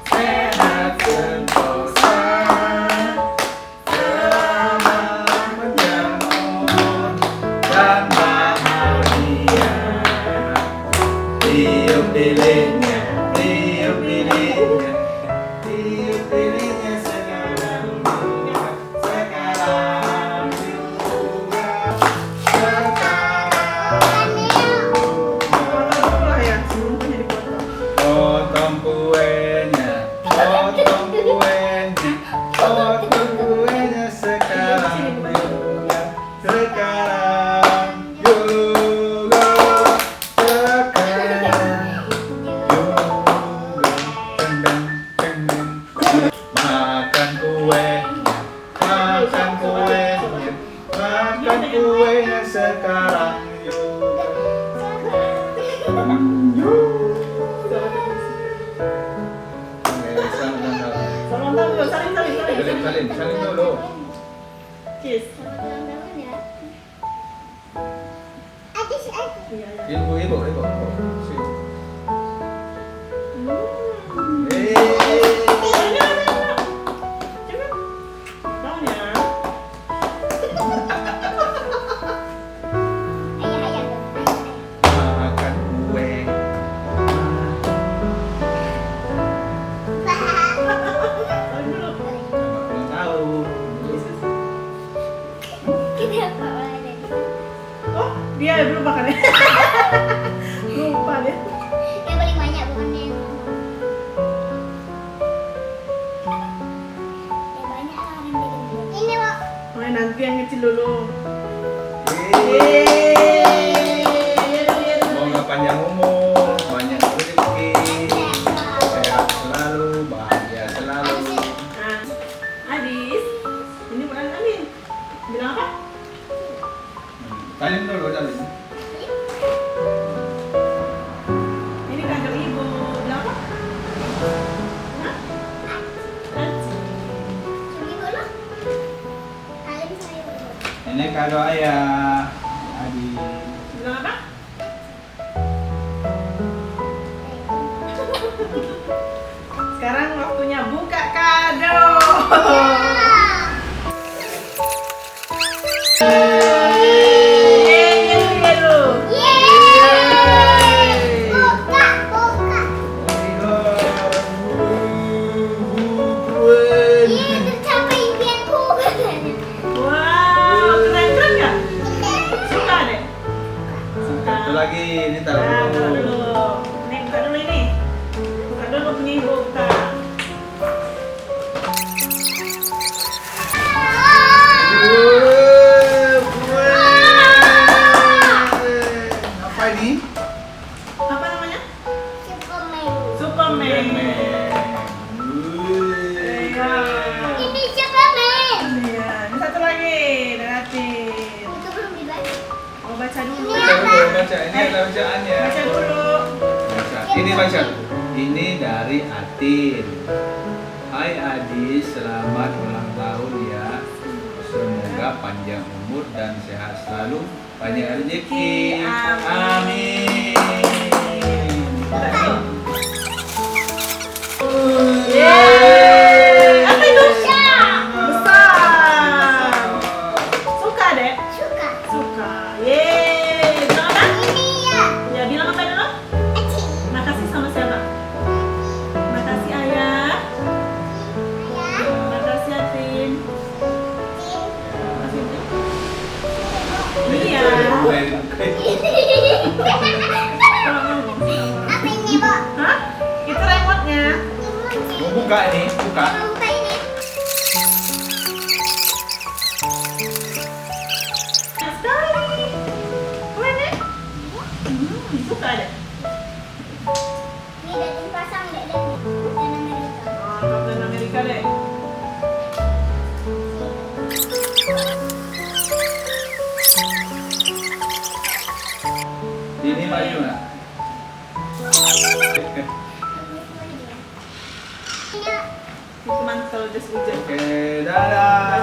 sehat sentosa, selamat panjang umur dan bahagia. Tiup lilinnya, tiup lilinnya, tiup lilinnya sekarang juga, sekarang juga, sekarang juga. Potong kuenya, potong kuenya, potong kuenya sekarang juga, sekarang juga, sekarang juga. Tendang, tendang. Makan kuenya, makan kuenya, makan kuenya sekarang juga. Selamat dulu, saling. Saling dulu. Kiss. Iya. Ibu. Sini. Coba. Daun ya. Makan kue. Saling dulu. Ulang tahun. Oh, dia belum makan ya. Lupa deh. Oh, nanti yang kecil dulu. Semoga panjang umur, banyak rezeki, sehat selalu, bahagia selalu. Nah, Adis, ini bukan Amin. Bilang apa? Salim dulu, salim. Ini kado ibu. Bilang apa? Hah? Aci. Ini kado ayah, Adi. Bilang apa? Sekarang waktunya buka kado. Wow, keren nggak? Suka deh. Suka. Satu lagi, ini taruh Nah, taruh dulu. dulu. Nih, buka dulu ini. Buka dulu punya ibu. Buka. Apa ini? Apa namanya? Superman. Iya. Iya. Ini satu lagi. Lihatin. Mau baca dulu. Baca. Ini ada bacaannya. Baca dulu. Baca. Ini baca. Ini dari Atin. Hai Adis, selamat ulang tahun ya. Semoga panjang umur dan sehat selalu, banyak rezeki. Amin. Yeay. Apa itu? Besar. Suka deh? Suka. Yeay. Bilang apa? Ya, bilang apa dulu? Makasih sama siapa? Makasih ayah. Makasih Atin. Makasih Atin. Iya. Hah? Itu remote-nya. Mau buka ini, buka. Enak sekali. Keren ya? Suka deh. Oh, Kapten Amerika deh. Ini baju nggak? Itu mantel jas hujan. Oke, dadah.